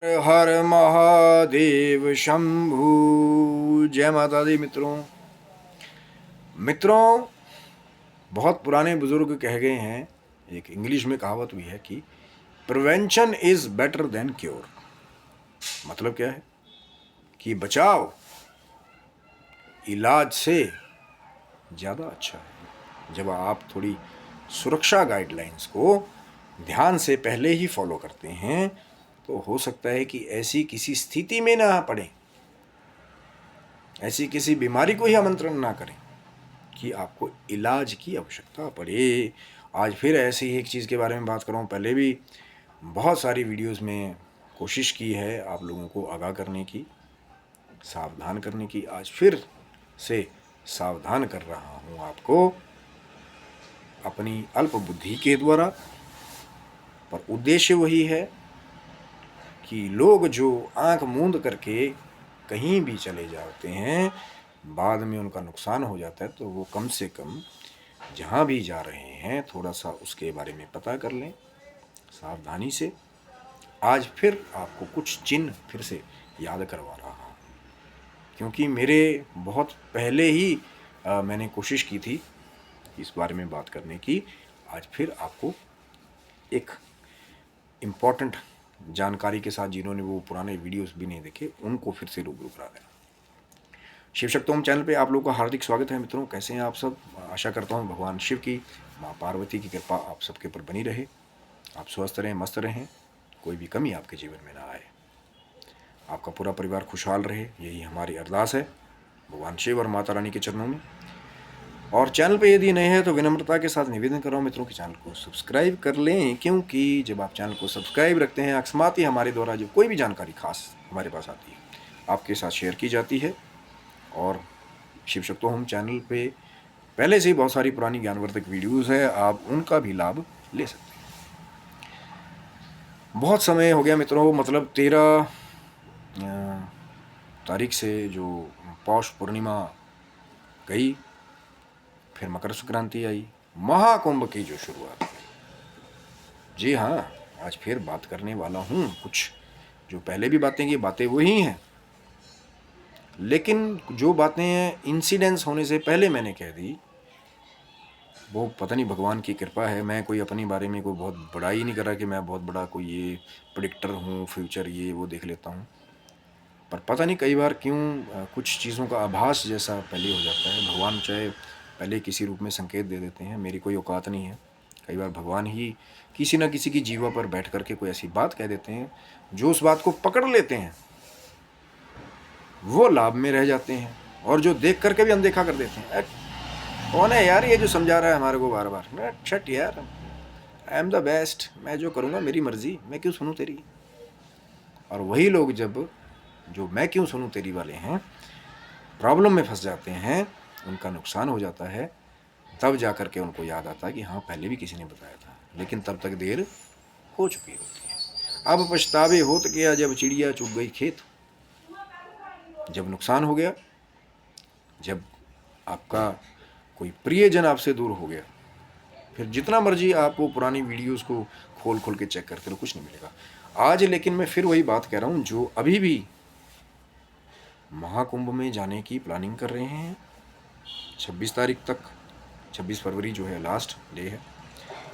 हर महादेव शंभू। जय माता दी। मित्रों बहुत पुराने बुजुर्ग कह गए हैं, एक इंग्लिश में कहावत भी है कि prevention is better than cure. मतलब क्या है कि बचाव इलाज से ज़्यादा अच्छा है। जब आप थोड़ी सुरक्षा गाइडलाइंस को ध्यान से पहले ही फॉलो करते हैं तो हो सकता है कि ऐसी किसी स्थिति में ना पड़े, ऐसी किसी बीमारी को ही आमंत्रण ना करें कि आपको इलाज की आवश्यकता पड़े। आज फिर ऐसे ही एक चीज़ के बारे में बात कर रहा हूँ। पहले भी बहुत सारी वीडियोस में कोशिश की है आप लोगों को आगाह करने की, सावधान करने की। आज फिर से सावधान कर रहा हूँ आपको अपनी अल्प बुद्धि के द्वारा, पर उद्देश्य वही है कि लोग जो आंख मूंद करके कहीं भी चले जाते हैं, बाद में उनका नुकसान हो जाता है, तो वो कम से कम जहाँ भी जा रहे हैं थोड़ा सा उसके बारे में पता कर लें सावधानी से। आज फिर आपको कुछ चिन्ह फिर से याद करवा रहा हूँ, क्योंकि मेरे बहुत पहले ही मैंने कोशिश की थी इस बारे में बात करने की। आज फिर आपको एक इम्पॉर्टेंट जानकारी के साथ, जिन्होंने वो पुराने वीडियोस भी नहीं देखे उनको फिर से रूबरू करा देना। शिव शक्ति ओम चैनल पे आप लोगों का हार्दिक स्वागत है। मित्रों कैसे हैं आप सब? आशा करता हूँ भगवान शिव की, माँ पार्वती की कृपा आप सबके ऊपर बनी रहे, आप स्वस्थ रहें, मस्त रहें, कोई भी कमी आपके जीवन में ना आए, आपका पूरा परिवार खुशहाल रहे, यही हमारी अरदास है भगवान शिव और माता रानी के चरणों में। और चैनल पे यदि नए हैं तो विनम्रता के साथ निवेदन कर रहा हूँ मित्रों कि चैनल को सब्सक्राइब कर लें, क्योंकि जब आप चैनल को सब्सक्राइब रखते हैं अकस्मात ही हमारे द्वारा जो कोई भी जानकारी खास हमारे पास आती है आपके साथ शेयर की जाती है। और शिव शक्ति होम चैनल पे पहले से ही बहुत सारी पुरानी ज्ञानवर्धक वीडियोज़ है, आप उनका भी लाभ ले सकते हैं। बहुत समय हो गया मित्रों, मतलब 13 तारीख से जो पौष पूर्णिमा गई, फिर मकर संक्रांति आई, महाकुंभ की जो शुरुआत हुई। जी हाँ, आज फिर बात करने वाला हूँ कुछ जो पहले भी बातें की, बातें वही हैं, लेकिन जो बातें इंसिडेंस होने से पहले मैंने कह दी वो पता नहीं भगवान की कृपा है। मैं कोई अपने बारे में कोई बहुत बड़ाई नहीं कर रहा कि मैं बहुत बड़ा कोई ये प्रिडिक्टर हूँ, फ्यूचर ये वो देख लेता हूँ, पर पता नहीं कई बार क्यों कुछ चीज़ों का आभास जैसा पहले हो जाता है। भगवान चाहे पहले किसी रूप में संकेत दे देते हैं, मेरी कोई औकात नहीं है। कई बार भगवान ही किसी न किसी की जीवा पर बैठ करके कोई ऐसी बात कह देते हैं, जो उस बात को पकड़ लेते हैं वो लाभ में रह जाते हैं, और जो देख करके भी अनदेखा कर देते हैं। कौन है यार ये जो समझा रहा है हमारे को बार बार? छट यार, आई एम द बेस्ट, मैं जो करूँगा मेरी मर्जी, मैं क्यों सुनूँ तेरी। और वही लोग जब जो मैं क्यों सुनूँ तेरी वाले हैं प्रॉब्लम में फंस जाते हैं, उनका नुकसान हो जाता है, तब जा कर के उनको याद आता है कि हाँ पहले भी किसी ने बताया था, लेकिन तब तक देर हो चुकी होती है। अब पछतावे होत गया जब चिड़िया चुग गई खेत। जब नुकसान हो गया, जब आपका कोई प्रियजन आपसे दूर हो गया, फिर जितना मर्जी आप वो पुरानी वीडियोस को खोल खोल के चेक करते रहो, कुछ नहीं मिलेगा। आज लेकिन मैं फिर वही बात कह रहा हूँ, जो अभी भी महाकुंभ में जाने की प्लानिंग कर रहे हैं 26 तारीख तक, 26 फरवरी जो है लास्ट डे है।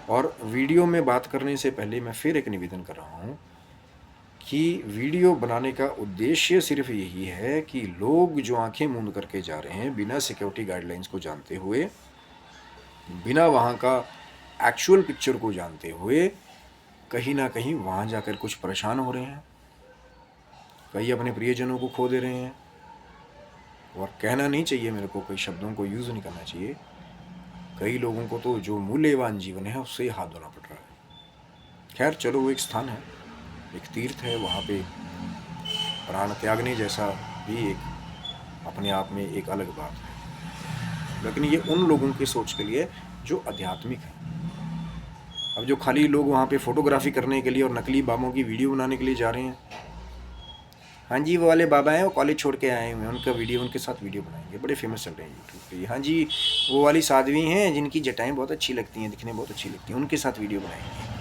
और वीडियो में बात करने से पहले मैं फिर एक निवेदन कर रहा हूँ कि वीडियो बनाने का उद्देश्य सिर्फ यही है कि लोग जो आंखें मूंद करके जा रहे हैं बिना सिक्योरिटी गाइडलाइंस को जानते हुए, बिना वहाँ का एक्चुअल पिक्चर को जानते हुए, कहीं ना कहीं वहाँ जाकर कुछ परेशान हो रहे हैं, कई अपने प्रियजनों को खो दे रहे हैं। और कहना नहीं चाहिए मेरे को, कई शब्दों को यूज़ नहीं करना चाहिए, कई लोगों को तो जो मूल्यवान जीवन है उससे हाथ धोना पड़ रहा है। खैर चलो, वो एक स्थान है, एक तीर्थ है, वहाँ पे प्राण त्यागने जैसा भी एक अपने आप में एक अलग बात है, लेकिन ये उन लोगों की सोच के लिए जो आध्यात्मिक है। अब जो खाली लोग वहाँ पे फोटोग्राफी करने के लिए और नकली बाबों की वीडियो बनाने के लिए जा रहे हैं, हाँ जी वो वाले बाबा हैं, वो कॉलेज छोड़ के आए हुए हैं, उनका वीडियो, उनके साथ वीडियो बनाएंगे, बड़े फेमस चल रहे हैं यूट्यूब पे। हाँ जी वो वाली साध्वी हैं जिनकी जटाएं बहुत अच्छी लगती हैं, दिखने बहुत अच्छी लगती हैं, उनके साथ वीडियो बनाएंगे।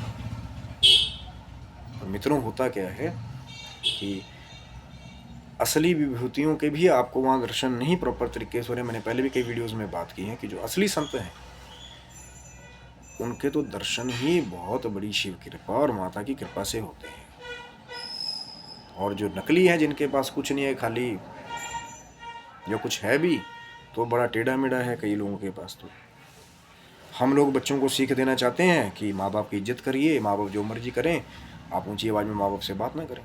और मित्रों होता क्या है कि असली विभूतियों के भी आपको वहाँ दर्शन नहीं प्रॉपर तरीके से हो रहे। मैंने पहले भी कई वीडियोज़ में बात की है कि जो असली संत हैं उनके तो दर्शन ही बहुत बड़ी शिव कृपा और माता की कृपा से होते हैं। और जो नकली हैं, जिनके पास कुछ नहीं है, खाली जो कुछ है भी तो बड़ा टेढ़ा मेढ़ा है कई लोगों के पास। तो हम लोग बच्चों को सीख देना चाहते हैं कि माँ बाप की इज्जत करिए, माँ बाप जो मर्जी करें, आप ऊंची आवाज़ में माँ बाप से बात ना करें।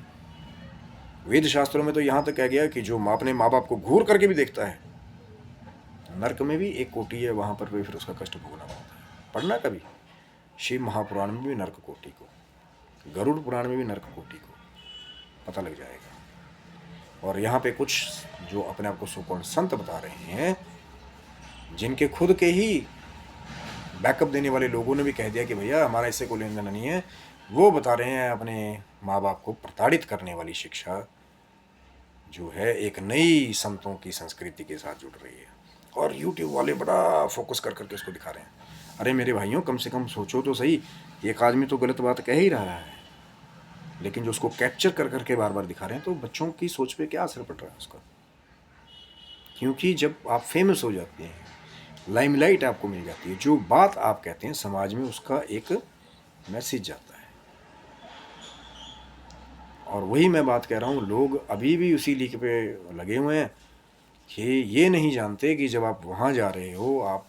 वेद शास्त्रों में तो यहाँ तक कह गया कि जो अपने माँ बाप को घूर करके भी देखता है, नरक में भी एक कोटि है, वहाँ पर भी फिर उसका कष्ट भोगना पड़ता है। पढ़ना कभी शिव महापुराण में भी नरक कोटि को, गरुड़ पुराण में भी नरक कोटि को पता लग जाएगा। और यहाँ पे कुछ जो अपने आप को सुकर्ण संत बता रहे हैं, जिनके खुद के ही बैकअप देने वाले लोगों ने भी कह दिया कि भैया हमारा इससे कोई लेन देन नहीं है, वो बता रहे हैं अपने माँ बाप को प्रताड़ित करने वाली शिक्षा जो है एक नई संतों की संस्कृति के साथ जुड़ रही है। और यूट्यूब वाले बड़ा फोकस कर करके उसको दिखा रहे हैं। अरे मेरे भाइयों, कम से कम सोचो तो सही, एक आदमी तो गलत बात कह ही रहा है, लेकिन जो उसको कैप्चर कर करके बार बार दिखा रहे हैं, तो बच्चों की सोच पे क्या असर पड़ रहा है उसका। क्योंकि जब आप फेमस हो जाते हैं, लाइमलाइट आपको मिल जाती है, जो बात आप कहते हैं समाज में उसका एक मैसेज जाता है। और वही मैं बात कह रहा हूँ, लोग अभी भी उसी लीक पे लगे हुए हैं कि ये नहीं जानते कि जब आप वहाँ जा रहे हो, आप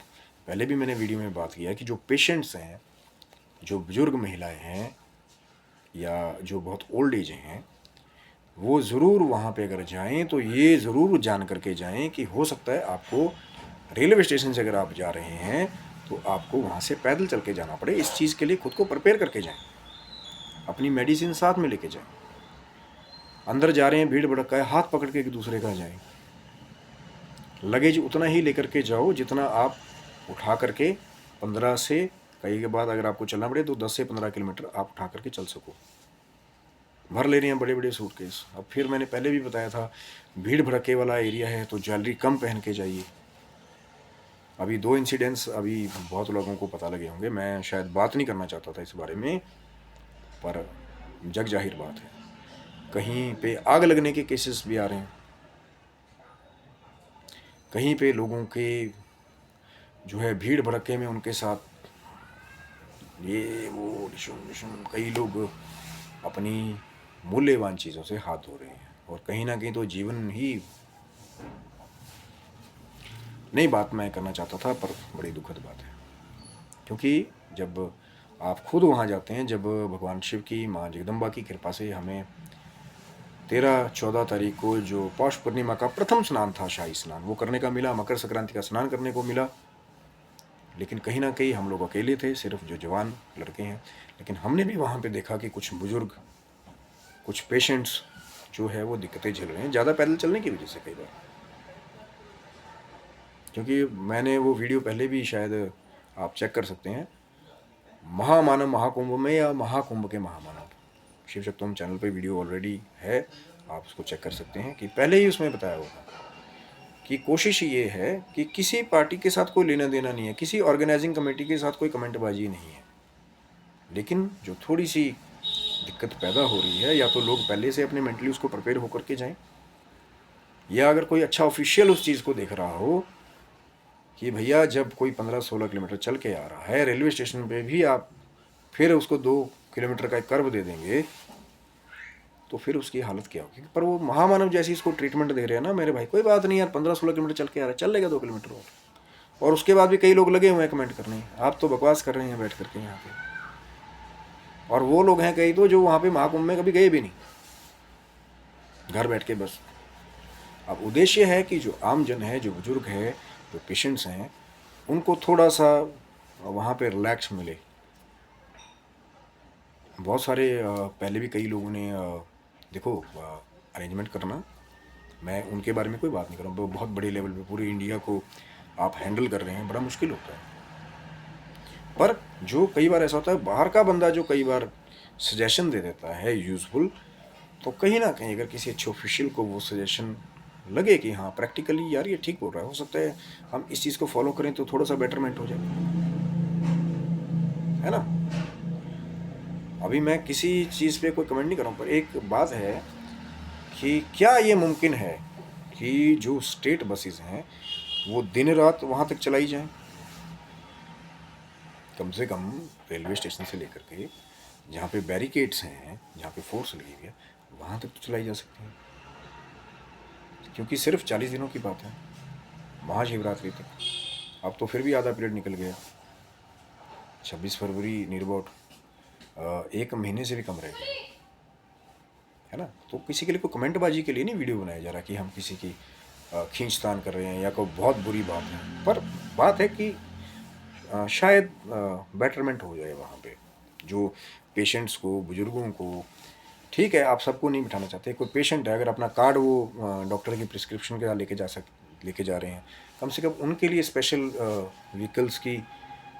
पहले भी मैंने वीडियो में बात किया कि जो पेशेंट्स हैं, जो बुजुर्ग महिलाएं हैं या जो बहुत ओल्ड एज हैं, वो ज़रूर वहाँ पे अगर जाएं तो ये ज़रूर जान करके जाएं कि हो सकता है आपको रेलवे स्टेशन से अगर आप जा रहे हैं तो आपको वहाँ से पैदल चल के जाना पड़े। इस चीज़ के लिए खुद को प्रिपेयर करके जाएं, अपनी मेडिसिन साथ में लेके जाएं। अंदर जा रहे हैं, भीड़ भड़का है, हाथ पकड़ के एक दूसरे का जाएं। लगेज उतना ही लेकर के जाओ जितना आप उठा करके 15 से, कई के बाद अगर आपको चलना पड़े तो 10 से 15 किलोमीटर आप उठा करके चल सको। भर ले रहे हैं बड़े बड़े सूटकेस। अब फिर मैंने पहले भी बताया था, भीड़ भड़के वाला एरिया है तो ज्वेलरी कम पहन के जाइए। अभी 2 इंसिडेंट्स अभी बहुत लोगों को पता लगे होंगे, मैं शायद बात नहीं करना चाहता था इस बारे में, पर जग जाहिर बात है, कहीं पे आग लगने के केसेस भी आ रहे हैं, कहीं पे लोगों के जो है भीड़ भड़के में उनके साथ ये वो डिशुम कई लोग अपनी मूल्यवान चीज़ों से हाथ धो रहे हैं। और कहीं ना कहीं तो जीवन ही, नई बात मैं करना चाहता था पर बड़ी दुखद बात है। क्योंकि जब आप खुद वहाँ जाते हैं, जब भगवान शिव की, माँ जगदम्बा की कृपा से हमें 13-14 तारीख को जो पौष पूर्णिमा का प्रथम स्नान था, शाही स्नान, वो करने का मिला, मकर संक्रांति का स्नान करने को मिला, लेकिन कहीं ना कहीं हम लोग अकेले थे, सिर्फ जो जवान लड़के हैं। लेकिन हमने भी वहाँ पे देखा कि कुछ बुजुर्ग, कुछ पेशेंट्स जो है वो दिक्कतें झेल रहे हैं, ज़्यादा पैदल चलने की वजह से कई बार। क्योंकि मैंने वो वीडियो पहले भी शायद आप चेक कर सकते हैं, महामानव महाकुंभ में या महाकुंभ के महामानव, शिव शक्तोम चैनल पे वीडियो ऑलरेडी है, आप उसको चेक कर सकते हैं कि पहले ही उसमें बताया होगा कि कोशिश ये है कि किसी पार्टी के साथ कोई लेना देना नहीं है, किसी ऑर्गेनाइजिंग कमेटी के साथ कोई कमेंटबाजी नहीं है, लेकिन जो थोड़ी सी दिक्कत पैदा हो रही है, या तो लोग पहले से अपने मेंटली उसको प्रिपेयर होकर के जाएं, या अगर कोई अच्छा ऑफिशियल उस चीज़ को देख रहा हो कि भैया जब कोई 15-16 किलोमीटर चल के आ रहा है, रेलवे स्टेशन पे भी आप फिर उसको 2 किलोमीटर का एक कर्व दे देंगे, तो फिर उसकी हालत क्या होगी। पर वो महामानव जैसी इसको ट्रीटमेंट दे रहे हैं ना, मेरे भाई कोई बात नहीं यार, 15-16 किलोमीटर चल के आ रहा है, चल लेगा 2 किलोमीटर और उसके बाद भी कई लोग लगे हुए हैं कमेंट करने, आप तो बकवास कर रहे हैं बैठ करके यहाँ पे। और वो लोग हैं कई तो जो वहाँ पे महाकुंभ में कभी गए भी नहीं, घर बैठ के बस। अब उद्देश्य है कि जो आम जन है, जो बुजुर्ग है, जो पेशेंट्स हैं, उनको थोड़ा सा वहाँ पे रिलैक्स मिले। बहुत सारे पहले भी कई लोगों ने देखो अरेंजमेंट करना, मैं उनके बारे में कोई बात नहीं कर रहा हूँ, बहुत बड़े लेवल पे पूरे इंडिया को आप हैंडल कर रहे हैं, बड़ा मुश्किल होता है। पर जो कई बार ऐसा होता है, बाहर का बंदा जो कई बार सजेशन दे देता है यूज़फुल, तो कहीं ना कहीं अगर किसी अच्छे ऑफिशियल को वो सजेशन लगे कि हाँ प्रैक्टिकली यार ये ठीक बोल रहा है, हो सकता है हम इस चीज़ को फॉलो करें तो थोड़ा सा बेटरमेंट हो जाए, है ना। अभी मैं किसी चीज़ पे कोई कमेंट नहीं कर रहा हूँ, पर एक बात है कि क्या ये मुमकिन है कि जो स्टेट बसेस हैं वो दिन रात वहाँ तक चलाई जाएं? कम से कम रेलवे स्टेशन से लेकर के जहाँ पे बैरिकेड्स हैं, जहाँ पे फोर्स लगी हुई है, वहाँ तक तो चलाई जा सकती है, क्योंकि सिर्फ 40 दिनों की बात है महाशिवरात्रि तक। अब तो फिर भी आधा पीरियड निकल गया। 26 फरवरी नियर अबाउट 1 महीने से भी कम रह गया है ना। तो किसी के लिए कोई कमेंटबाजी के लिए नहीं वीडियो बनाया जा रहा कि हम किसी की खींचतान कर रहे हैं या कोई बहुत बुरी बात है, पर बात है कि शायद बेटरमेंट हो जाए वहाँ पे जो पेशेंट्स को, बुजुर्गों को। ठीक है, आप सबको नहीं बिठाना चाहते, कोई पेशेंट है, अगर अपना कार्ड वो डॉक्टर की प्रिस्क्रिप्शन के साथ लेके जा रहे हैं, कम से कम उनके लिए स्पेशल व्हीकल्स की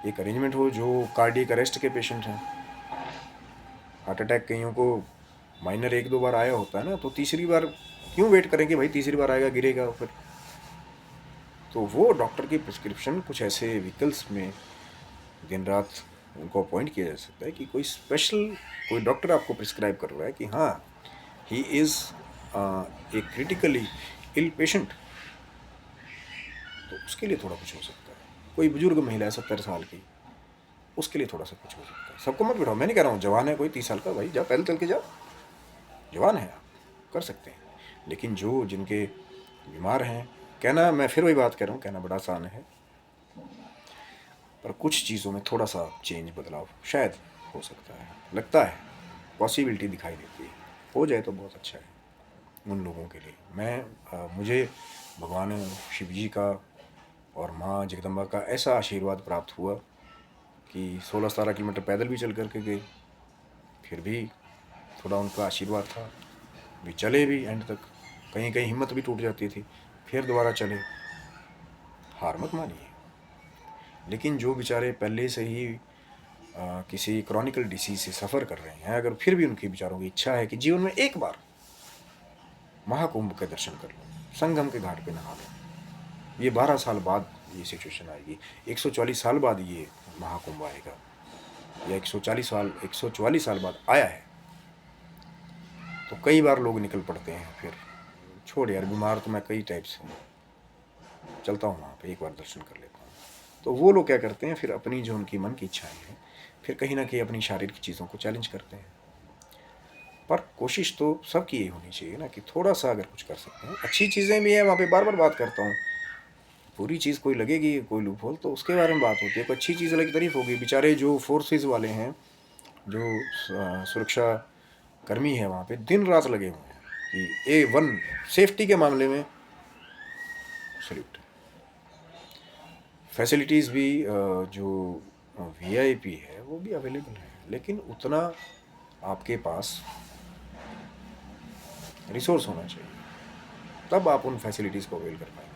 एक अरेंजमेंट हो। जो कार्डियक अरेस्ट के पेशेंट हैं, हार्ट अटैक कईयों को माइनर 1-2 बार आया होता है ना, तो तीसरी बार क्यों वेट करेंगे भाई, तीसरी बार आएगा गिरेगा फिर। तो वो डॉक्टर की प्रिस्क्रिप्शन कुछ ऐसे व्हीकल्स में दिन रात उनको अपॉइंट किया जा सकता है कि कोई स्पेशल कोई डॉक्टर आपको प्रिस्क्राइब कर रहा है कि हाँ he is a critically ill patient, तो उसके लिए थोड़ा कुछ हो सकता है। कोई बुजुर्ग महिला है 70 साल की, उसके लिए थोड़ा सा कुछ हो सकता है। सबको मत बिठाओ, मैं नहीं कह रहा हूँ जवान है कोई 30 साल का, भाई जाओ पैदल चल के जाओ, जवान है आप कर सकते हैं। लेकिन जो जिनके बीमार हैं, कहना, मैं फिर वही बात कह रहा हूँ, कहना बड़ा आसान है, पर कुछ चीज़ों में थोड़ा सा चेंज, बदलाव शायद हो सकता है, लगता है पॉसिबिलिटी दिखाई देती है। हो जाए तो बहुत अच्छा है उन लोगों के लिए। मुझे भगवान शिव जी का और माँ जगदम्बा का ऐसा आशीर्वाद प्राप्त हुआ कि 16-17 किलोमीटर पैदल भी चल करके गए, फिर भी थोड़ा उनका आशीर्वाद था, भी चले भी एंड तक। कहीं कहीं हिम्मत भी टूट जाती थी, फिर दोबारा चले। हार मत मानिए। लेकिन जो बेचारे पहले से ही किसी क्रॉनिकल डिसीज से सफ़र कर रहे हैं, अगर फिर भी उनकी बेचारों की इच्छा है कि जीवन में एक बार महाकुंभ के दर्शन कर लो, संगम के घाट पे नहा लो, ये 12 साल बाद ये सिचुएशन आएगी, 144 साल बाद ये महाकुंभ आएगा, या 144 साल बाद आया है, तो कई बार लोग निकल पड़ते हैं। फिर छोड़ यार, बीमार तो मैं कई टाइप से हूँ, चलता हूँ वहाँ पे एक बार दर्शन कर लेता हूँ। तो वो लोग क्या करते हैं, फिर अपनी जो उनकी मन की इच्छाएं हैं, फिर कहीं ना कहीं अपनी शारीरिक चीज़ों को चैलेंज करते हैं। पर कोशिश तो सबकी यही होनी चाहिए ना कि थोड़ा सा अगर कुछ कर सकते हैं। अच्छी चीज़ें भी हैं, वहाँ पे बार बार बात करता हूँ, बुरी चीज़ कोई लगेगी, कोई लूपहोल, तो उसके बारे में बात होती है। कोई अच्छी चीज़ लगी तारीफ होगी। बेचारे जो फोर्सेस वाले हैं, जो सुरक्षा कर्मी है, वहाँ पे दिन रात लगे हुए हैं कि A1 सेफ्टी के मामले में सल्यूट। फैसिलिटीज़ भी जो VIP है वो भी अवेलेबल है, लेकिन उतना आपके पास रिसोर्स होना चाहिए, तब आप उन फैसिलिटीज़ को अवेल कर पाएंगे।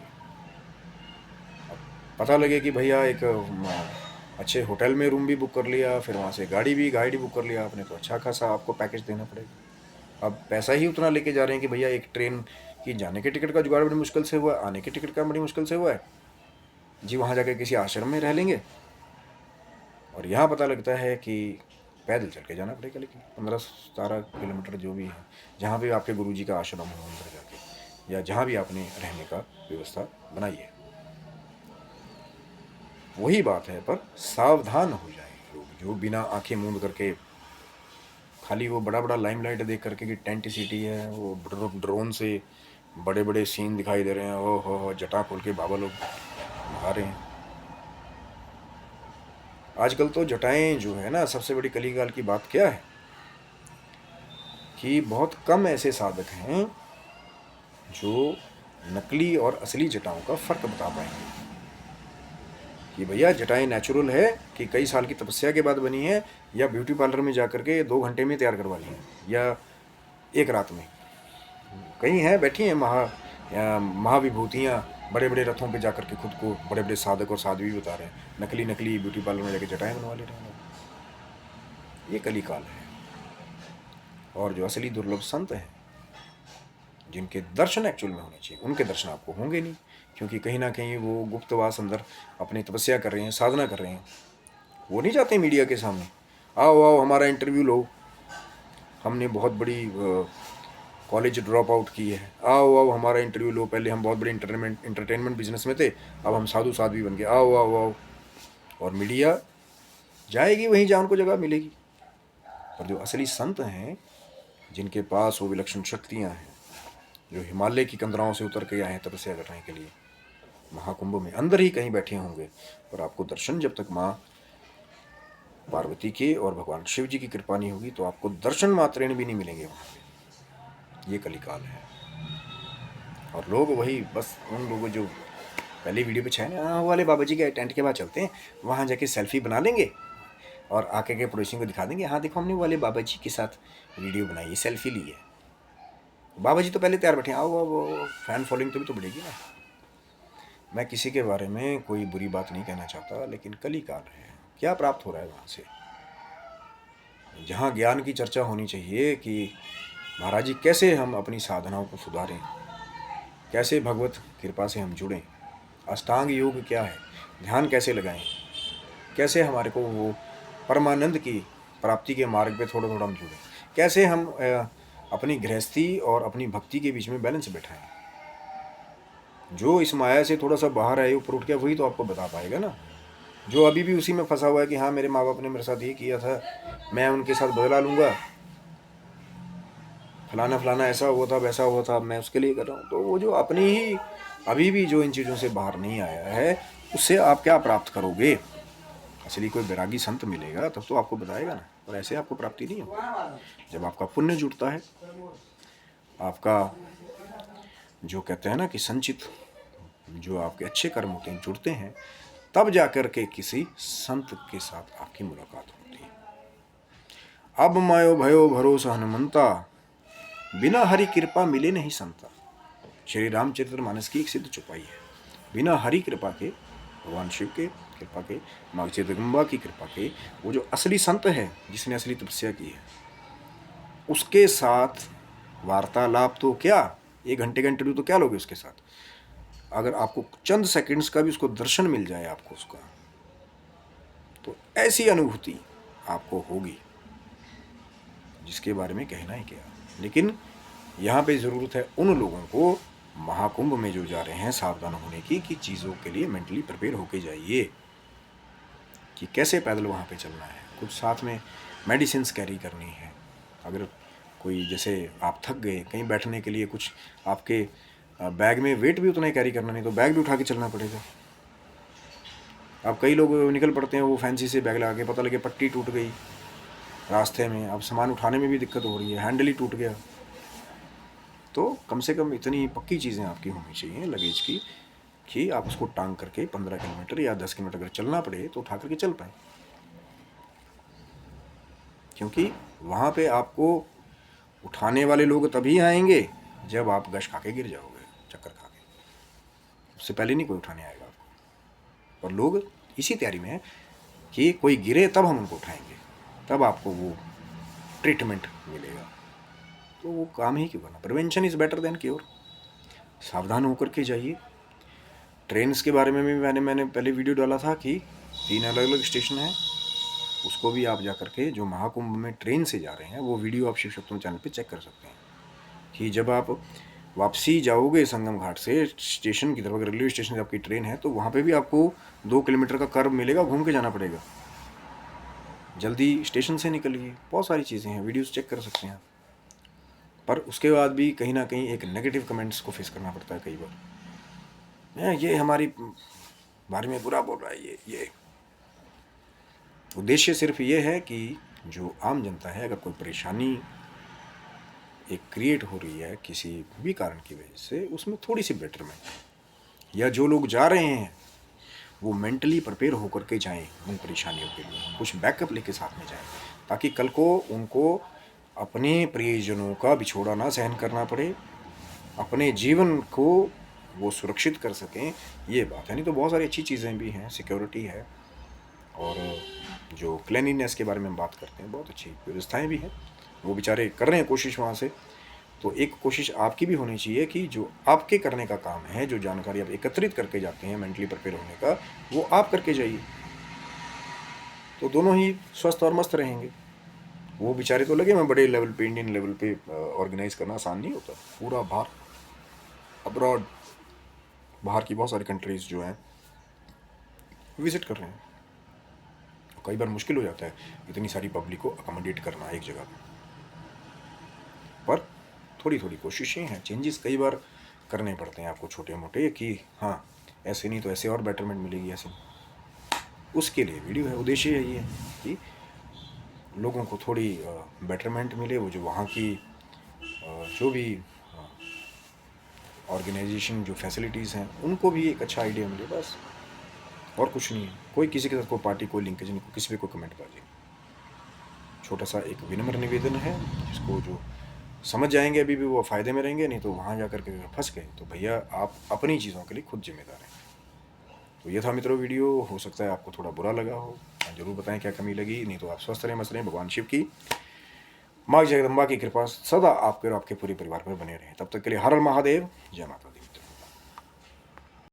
अब पता लगे कि भैया एक अच्छे होटल में रूम भी बुक कर लिया, फिर वहाँ से गाड़ी बुक कर लिया आपने, तो अच्छा खासा आपको पैकेज देना पड़ेगा। अब पैसा ही उतना लेके जा रहे हैं कि भैया एक ट्रेन की जाने के टिकट का जुगाड़ बड़ी मुश्किल से हुआ है, आने के टिकट का बड़ी मुश्किल से हुआ है जी, वहाँ जाकर किसी आश्रम में रह लेंगे, और यहाँ पता लगता है कि पैदल चल के जाना पड़ेगा। लेकिन 15-17 किलोमीटर जो भी है, जहाँ भी आपके गुरुजी का आश्रम हो अंदर जाके, या जहाँ भी आपने रहने का व्यवस्था बनाई है, वही बात है। पर सावधान हो जाए लोग, जो बिना आंखें मूंद करके खाली वो बड़ा बड़ा लाइमलाइट देख करके कि टेंट सिटी है, वो ड्रोन से बड़े बड़े सीन दिखाई दे रहे हैं, ओ हो जटा खोल के बाबा लोग नहा रहे हैं। आजकल तो जटाएं जो है ना, सबसे बड़ी कलीकाल की बात क्या है कि बहुत कम ऐसे साधक हैं जो नकली और असली जटाओं का फ़र्क बता पाएंगे कि भैया जटाएं नेचुरल है कि कई साल की तपस्या के बाद बनी है, या ब्यूटी पार्लर में जा करके 2 घंटे में तैयार करवा ली है, या एक रात में। कई हैं बैठी हैं महाविभूतियाँ, बड़े बड़े रथों पे जाकर के खुद को बड़े बड़े साधक और साध्वी बता रहे हैं, नकली नकली ब्यूटी पार्लर में जाके जटाएं बनवा ले रहे हैं। ये कलीकाल है। और जो असली दुर्लभ संत हैं, जिनके दर्शन एक्चुअल में होने चाहिए, उनके दर्शन आपको होंगे नहीं, क्योंकि कहीं ना कहीं वो गुप्तवास अंदर अपनी तपस्या कर रहे हैं, साधना कर रहे हैं। वो नहीं चाहते मीडिया के सामने आओ आओ हमारा इंटरव्यू लो, हमने बहुत बड़ी कॉलेज ड्रॉप आउट की है, आओ आओ हमारा इंटरव्यू लो, पहले हम बहुत बड़े इंटरटेनमेंट बिजनेस में थे, अब हम साधु साध्वी बन गए, आओ आओ आओ। और मीडिया जाएगी वहीं जहाँ उनको जगह मिलेगी। और जो असली संत हैं, जिनके पास वो विलक्षण शक्तियाँ हैं, जो हिमालय की कंदराओं से उतर के आए हैं तपस्या करने के लिए, महाकुंभ में अंदर ही कहीं बैठे होंगे। और आपको दर्शन जब तक माँ पार्वती के और भगवान शिव जी की कृपा नहीं होगी तो आपको दर्शन मात्रेण भी नहीं मिलेंगे वहाँ पे। ये कलिकाल है। और लोग वही बस उन लोगों जो पहले वीडियो पे छाए ना, हाँ वाले बाबा जी के टेंट के बाद चलते हैं, वहाँ जाके सेल्फी बना लेंगे और आके के पड़ोसियों को दिखा देंगे, हाँ देखो हमने वाले बाबा जी के साथ वीडियो बनाई है, सेल्फी ली है। बाबा जी तो पहले तैयार बैठे, आओ आओ, फैन फॉलोइंग तो भी तो बढ़ेगी ना। मैं किसी के बारे में कोई बुरी बात नहीं कहना चाहता, लेकिन कलिकाल है। क्या प्राप्त हो रहा है वहाँ से? जहाँ ज्ञान की चर्चा होनी चाहिए कि महाराज जी कैसे हम अपनी साधनाओं को सुधारें, कैसे भगवत कृपा से हम जुड़ें, अष्टांग योग क्या है, ध्यान कैसे लगाएं, कैसे हमारे को वो परमानंद की प्राप्ति के मार्ग पे थोड़ा थोड़ा हम जुड़ें, कैसे हम अपनी गृहस्थी और अपनी भक्ति के बीच में बैलेंस बैठाएं। जो इस माया से थोड़ा सा बाहर आए, ऊपर उठ गया, वही तो आपको बता पाएगा ना। जो अभी भी उसी में फंसा हुआ है कि हाँ मेरे माँ बाप ने मेरे साथ ये किया था, मैं उनके साथ बदला लूँगा, फलाना फलाना ऐसा हुआ था वैसा हुआ था, मैं उसके लिए कर रहा हूँ, तो वो जो अपनी ही अभी भी जो इन चीज़ों से बाहर नहीं आया है, उससे आप क्या प्राप्त करोगे? असली कोई बैरागी संत मिलेगा तब तो आपको बताएगा ना, और ऐसे आपको प्राप्ति नहीं होगी। जब आपका पुण्य जुटता है, आपका जो कहते हैं ना कि संचित जो आपके अच्छे कर्म होते हैं जुड़ते हैं, तब जाकर के किसी संत के साथ आपकी मुलाकात होती है। अब मायो भयो भरोसा हनुमंता, बिना हरि कृपा मिले नहीं संता। श्री रामचरितमानस की एक सिद्ध चौपाई है। बिना हरि कृपा के, भगवान शिव के कृपा के, माँ जगदम्बा की कृपा के, वो जो असली संत है जिसने असली तपस्या की है, उसके साथ वार्तालाप तो क्या, 1 घंटे का इंटरव्यू तो क्या लोगे उसके साथ? अगर आपको चंद सेकंड्स का भी उसको दर्शन मिल जाए आपको उसका, तो ऐसी अनुभूति आपको होगी जिसके बारे में कहना ही क्या। लेकिन यहाँ पे ज़रूरत है उन लोगों को, महाकुंभ में जो जा रहे हैं, सावधान होने की कि चीज़ों के लिए मेंटली प्रिपेयर होके जाइए कि कैसे पैदल वहाँ पे चलना है। कुछ साथ में मेडिसिन्स कैरी करनी है। अगर कोई जैसे आप थक गए, कहीं बैठने के लिए कुछ आपके बैग में वेट भी उतना ही कैरी करना नहीं, तो बैग भी उठा के चलना पड़ेगा। अब कई लोग निकल पड़ते हैं वो फैंसी से बैग लगा के, पता लगे पट्टी टूट गई रास्ते में, अब सामान उठाने में भी दिक्कत हो रही है, हैंडल ही टूट गया। तो कम से कम इतनी पक्की चीज़ें आपकी होनी चाहिए लगेज की कि आप उसको टांग करके 15 किलोमीटर या 10 किलोमीटर अगर चलना पड़े तो उठा करके चल पाए। क्योंकि वहाँ पे आपको उठाने वाले लोग तभी आएंगे जब आप गश खा के गिर जाओगे, चक्कर खा के। उससे पहले नहीं कोई उठाने आएगा आपको। और लोग इसी तैयारी में है कि कोई गिरे तब हम उनको उठाएंगे, तब आपको वो ट्रीटमेंट मिलेगा। तो वो काम ही क्यों करना? Prevention is better than cure. सावधान होकर के जाइए। ट्रेन्स के बारे में भी मैंने पहले वीडियो डाला था कि 3 अलग अलग स्टेशन हैं, उसको भी आप जा करके जो महाकुंभ में ट्रेन से जा रहे हैं वो वीडियो आप शिव शक्ति चैनल पे चेक कर सकते हैं कि जब आप वापसी जाओगे संगम घाट से स्टेशन की तरफ, अगर रेलवे स्टेशन से आपकी ट्रेन है तो वहाँ पे भी आपको 2 किलोमीटर का कर्व मिलेगा, घूम के जाना पड़ेगा। जल्दी स्टेशन से निकलिए। बहुत सारी चीज़ें हैं, वीडियोज़ चेक कर सकते हैं। पर उसके बाद भी कहीं ना कहीं एक नेगेटिव कमेंट्स को फेस करना पड़ता है कई बार। ये हमारी बारे में बुरा बोल रहा है, ये उद्देश्य सिर्फ ये है कि जो आम जनता है, अगर कोई परेशानी एक क्रिएट हो रही है किसी भी कारण की वजह से, उसमें थोड़ी सी बेटरमेंट, या जो लोग जा रहे हैं वो मेंटली प्रिपेयर होकर के जाएं उन परेशानियों के लिए, कुछ बैकअप लेके साथ में जाएं, ताकि कल को उनको अपने प्रियजनों का बिछोड़ा ना सहन करना पड़े, अपने जीवन को वो सुरक्षित कर सकें। ये बात है। नहीं तो बहुत सारी अच्छी चीज़ें भी हैं, सिक्योरिटी है, और जो क्लीनिनेस के बारे में हम बात करते हैं, बहुत अच्छी व्यवस्थाएं भी हैं। वो बेचारे कर रहे हैं कोशिश वहाँ से। तो एक कोशिश आपकी भी होनी चाहिए कि जो आपके करने का काम है, जो जानकारी आप एकत्रित करके जाते हैं मेंटली प्रिपेयर होने का, वो आप करके जाइए, तो दोनों ही स्वस्थ और मस्त रहेंगे। वो बेचारे तो लगे, मैं बड़े लेवल पे, इंडियन लेवल पे ऑर्गेनाइज करना आसान नहीं होता। पूरा बाहर अब्रॉड, बाहर की बहुत सारी कंट्रीज़ जो हैं विज़िट कर रहे हैं। कई बार मुश्किल हो जाता है इतनी सारी पब्लिक को अकोमोडेट करना एक जगह पे, पर थोड़ी थोड़ी कोशिशें हैं, चेंजेस कई बार करने पड़ते हैं आपको छोटे मोटे, कि हाँ ऐसे नहीं तो ऐसे और बेटरमेंट मिलेगी, ऐसे उसके लिए वीडियो है। उद्देश्य यही है कि लोगों को थोड़ी बेटरमेंट मिले, वो जो वहाँ की जो भी ऑर्गेनाइजेशन जो फैसिलिटीज़ हैं उनको भी एक अच्छा आइडिया मिले, बस और कुछ नहीं है। कोई किसी के साथ कोई पार्टी, कोई लिंकेज नहीं, किसी पे कोई कमेंट बाजी। छोटा सा एक विनम्र निवेदन है, जिसको जो समझ जाएंगे अभी भी वो फ़ायदे में रहेंगे, नहीं तो वहाँ जा कर के अगर फंस गए तो भैया आप अपनी चीज़ों के लिए खुद जिम्मेदार हैं। तो ये था मित्रों वीडियो, हो सकता है आपको थोड़ा बुरा लगा हो, ज़रूर बताएं क्या कमी लगी। नहीं तो आप स्वस्थ रहें, मस्त रहें, भगवान शिव की, माँ जगदम्बा की कृपा सदा आपके और आपके पूरे परिवार पर बने रहें। तब तक के लिए हर हर महादेव, जय माता दी।